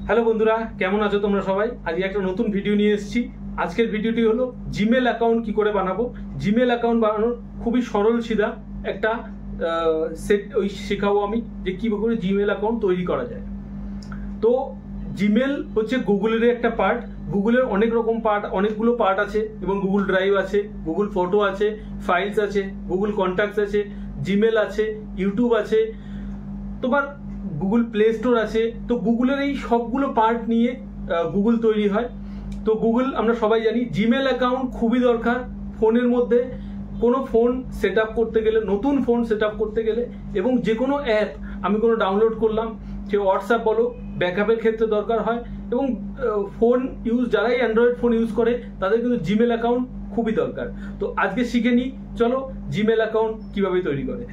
Hello বন্ধুরা, কেমন আছো তোমরা সবাই? আজকে একটা নতুন ভিডিও নিয়ে এসেছি। আজকের ভিডিওটি হলো জিমেল অ্যাকাউন্ট কি করে বানাবো। জিমেল অ্যাকাউন্ট বানানোর খুবই সরল সিধা একটা সেট শেখাবো আমি, যে কীভাবে করে জিমেল অ্যাকাউন্ট তৈরি করা যায়। তো জিমেল হচ্ছে গুগলের একটা পার্ট। গুগলের অনেক রকম পার্ট, অনেকগুলো পার্ট আছে, এবং গুগল ড্রাইভ আছে, গুগল ফটো আছে, ফাইলস আছে, গুগল কন্ট্যাক্টস আছে, জিমেল আছে, ইউটিউব আছে, তোমার গুগল প্লে স্টোর আছে। তো গুগলের এই সবগুলো পার্ট নিয়ে গুগল তৈরি হয়। তো গুগল আমরা সবাই জানি, জিমেল অ্যাকাউন্ট খুবই দরকার ফোনের মধ্যে। কোনো ফোন সেট আপ করতে গেলে, নতুন ফোন সেট আপ করতে গেলে, এবং যে কোনো অ্যাপ আমি কোনো ডাউনলোড করলাম, সে হোয়াটসঅ্যাপ বলো, ব্যাকআপের ক্ষেত্রে দরকার হয়। এবং ফোন যারাই অ্যান্ড্রয়েড ফোন ইউজ করে তাদের কিন্তু জিমেল অ্যাকাউন্ট খুবই দরকার। তো আজকে শিখে নিই, চলো জিমেল অ্যাকাউন্ট কিভাবে তৈরি করে।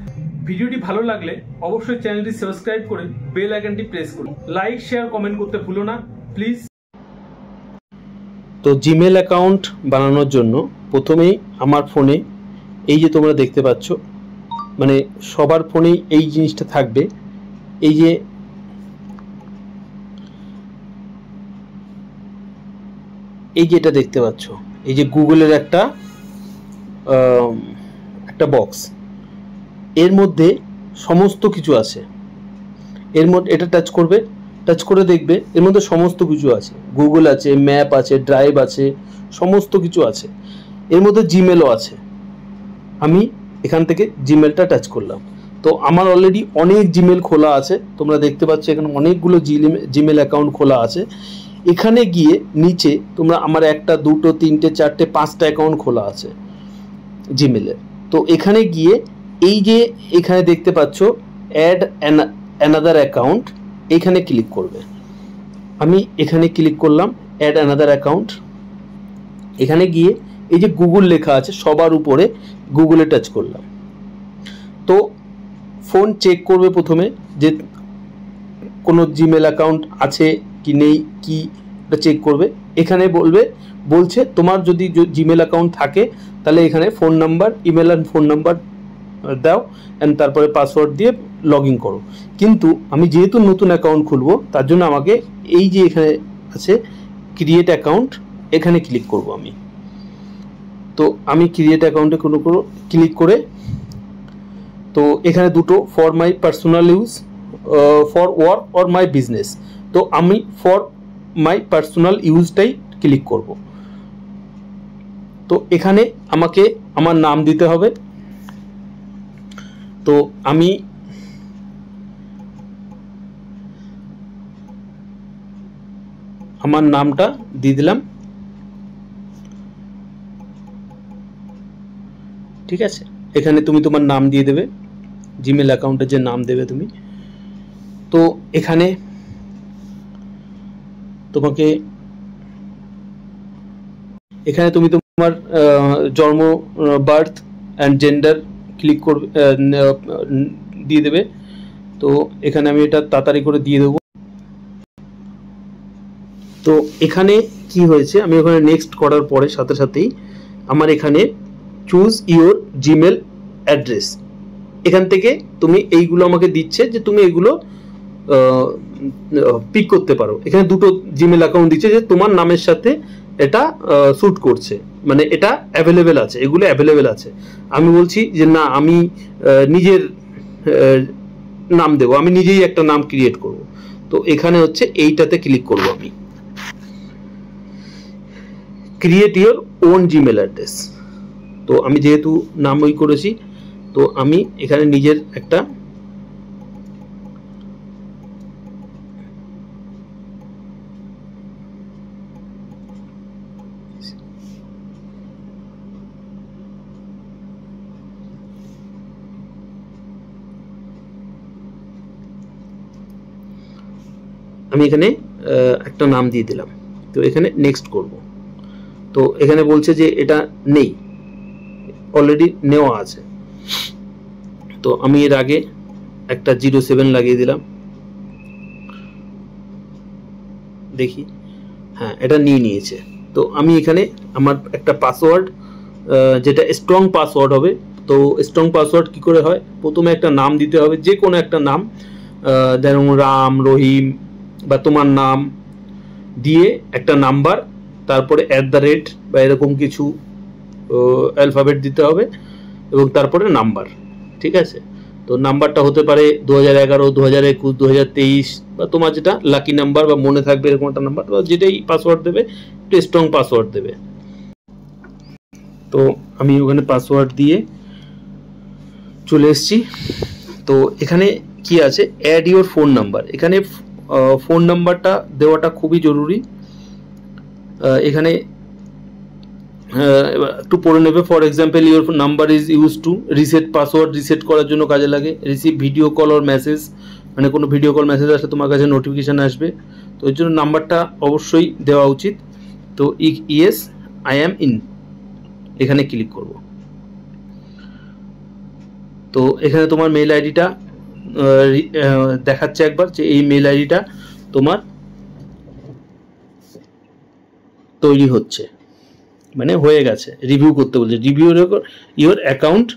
ভিডিওটি ভালো লাগলে অবশ্যই চ্যানেলটি সাবস্ক্রাইব করে বেল আইকনটি প্রেস করুন। লাইক, শেয়ার, কমেন্ট করতে ভুলো না প্লিজ। তো জিমেল অ্যাকাউন্ট বানানোর জন্য প্রথমেই আমার ফোনে এই যে তোমরা দেখতে পাচ্ছ, মানে সবার ফোনেই এই জিনিসটা থাকবে। এই যে এটা দেখতে পাচ্ছ, এই যে গুগলের একটা বক্স, এর মধ্যে সমস্ত কিছু আছে। এর মধ্যে এটা টাচ করবে, টাচ করে দেখবে এর মধ্যে সমস্ত কিছু আছে। গুগল আছে, ম্যাপ আছে, ড্রাইভ আছে, সমস্ত কিছু আছে। এর মধ্যে জিমেলও আছে। আমি এখান থেকে জিমেলটা টাচ করলাম। তো আমার অলরেডি অনেক জিমেল খোলা আছে, তোমরা দেখতে পাচ্ছ এখানে অনেকগুলো জিমেল অ্যাকাউন্ট খোলা আছে। এখানে গিয়ে নিচে তোমরা আমার 1টা 2টো 3টে 4টে 5টা অ্যাকাউন্ট খোলা আছে জিমেলের। তো এখানে গিয়ে এই যে এখানে দেখতে পাচ্ছ অ্যাড অ্যানাদার অ্যাকাউন্ট, এখানে ক্লিক করবে। আমি এখানে ক্লিক করলাম অ্যাড অ্যানাদার অ্যাকাউন্ট। এখানে গিয়ে এই যে গুগল লেখা আছে সবার উপরে, গুগলে টাচ করলাম। তো ফোন চেক করবে প্রথমে যে কোনো জিমেল অ্যাকাউন্ট আছে কি নেই, কি এটা চেক করবে। এখানে বলছে তোমার যদি জিমেল অ্যাকাউন্ট থাকে তাহলে এখানে phone number, email and phone number দাও, অ্যান্ড তারপরে পাসওয়ার্ড দিয়ে লগ ইন করো। কিন্তু আমি যেহেতু নতুন অ্যাকাউন্ট খুলবো, তার জন্য আমাকে এই যে এখানে আছে ক্রিয়েট অ্যাকাউন্ট, এখানে ক্লিক করব আমি। তো আমি ক্রিয়েট অ্যাকাউন্টে ক্লিক করে, তো এখানে দুটো, for my personal use, for work or my business. তো আমি ফর মাই পার্সোনাল ইউজটাই ক্লিক করব। তো এখানে আমাকে আমার নাম দিতে হবে। তো আমি আমার নামটা দিয়ে দিলাম, ঠিক আছে। এখানে তুমি তোমার নাম দিয়ে দেবে, জিমেল অ্যাকাউন্টে যে নাম দেবে তুমি। তো এখানে তুমি তোমার জন্ম, বার্থ অ্যান্ড জেন্ডার ক্লিক করবে, দিয়ে দেবে। তো এখানে আমি এটা তাড়াতাড়ি করে দিয়ে দেবো। তো এখানে কি হয়েছে, আমি ওখানে নেক্সট করার পরে সাথে সাথেই আমার এখানে চুজ ইওর জিমেল অ্যাড্রেস, এখান থেকে তুমি এইগুলো আমাকে দিচ্ছে যে তুমি এগুলো পিক করতে পারো। এখানে দুটো জিমেল অ্যাকাউন্ট দিচ্ছে যে তোমার নামের সাথে এটা স্যুট করছে, মানে এটা অ্যাভেলেবেল আছে, এগুলো অ্যাভেলেবেল আছে। আমি বলছি যে না, আমি নিজের নাম দেবো, আমি নিজেই একটা নাম ক্রিয়েট করব। তো এখানে হচ্ছে এইটাতে ক্লিক করব আমি, create your own Gmail address. তো আমি যেহেতু নাম ওই করেছি, তো আমি এখানে নিজের একটা একটা নাম দিয়ে দিলাম। তো এখানে নেক্সট করব। তো এখানে বলছে যে এটা নেই, অলরেডি নেওয়া আছে। তো আমি এর আগে একটা 07 লাগিয়ে দিলাম, দেখি হ্যাঁ এটা নিয়েছে। তো আমি এখানে আমার একটা পাসওয়ার্ড, যেটা স্ট্রং পাসওয়ার্ড হবে। তো স্ট্রং পাসওয়ার্ড কি করে হয়, প্রথমে একটা নাম দিতে হবে, যে কোনো একটা নাম, যেমন রাম, রহিম, বা তোমার নাম দিয়ে একটা নাম্বার, তারপরে @ বা এরকম কিছু অ্যালফাবেট দিতে হবে এবং তারপরে নাম্বার। ঠিক আছে, তো নাম্বারটা হতে পারে 2011, 2021, 2023 বা তোমার যেটা লাকি নাম্বার বা মনে থাকবে এরকম একটা নাম্বার, তো যেটাই পাসওয়ার্ড দেবে একটু স্ট্রং পাসওয়ার্ড দেবে। তো আমি ওখানে পাসওয়ার্ড দিয়ে চলে এসেছি। তো এখানে কি আছে, অ্যাড ইওর ফোন নাম্বার। এখানে ফোন নাম্বারটা দেওয়াটা খুবই জরুরি। এখানে একটু পড়ে নেবে। For example, your number is use to reset, password reset করার জন্য কাজে লাগে। Receive video call or message, মানে কোনো ভিডিও কল মেসেজ আসলে তোমার কাছে নোটিফিকেশান আসবে, তো এর জন্য নাম্বারটা অবশ্যই দেওয়া উচিত। তো ইয়েস আই অ্যাম ইন, এখানে ক্লিক করব। তো এখানে তোমার মেল আইডিটা দেখাচ্ছে একবার যে এই মেল আইডিটা তোমার তৈরি হচ্ছে, মানে হয়ে গেছে। রিভিউ করতে বলছে, রিভিউ ইওর অ্যাকাউন্ট।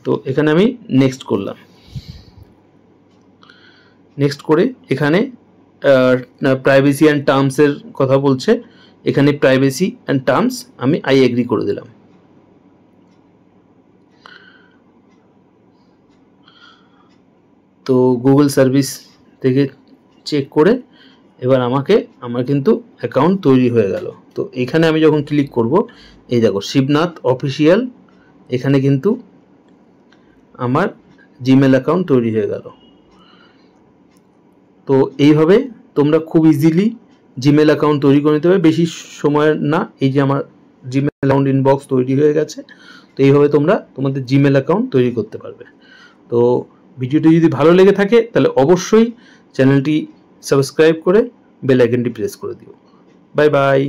তো এখানে আমি নেক্সট করলাম। নেক্সট করে এখানে প্রাইভেসি অ্যান্ড টার্মসের কথা বলছে, এখানে প্রাইভেসি অ্যান্ড টার্মস আমি আই এগ্রি করে দিলাম। তো গুগল সার্ভিস থেকে চেক করে এবার আমার কিন্তু অ্যাকাউন্ট তৈরি হয়ে গেল। তো এখানে আমি যখন ক্লিক করব, এই দেখো শিবনাথ অফিসিয়াল, এখানে কিন্তু আমার জিমেল অ্যাকাউন্ট তৈরি হয়ে গেল। তো এইভাবে তোমরা খুব ইজিলি জিমেল অ্যাকাউন্ট তৈরি করে নিতে হবে, বেশি সময় না। এই যে আমার জিমেল অ্যাকাউন্ট ইনবক্স তৈরি হয়ে গেছে। তো এইভাবে তোমরা তোমাদের জিমেল অ্যাকাউন্ট তৈরি করতে পারবে। তো ভিডিওটি যদি ভালো লেগে থাকে তাহলে অবশ্যই চ্যানেলটি সাবস্ক্রাইব করে বেল আইকনটি প্রেস করে দিও। Bye bye.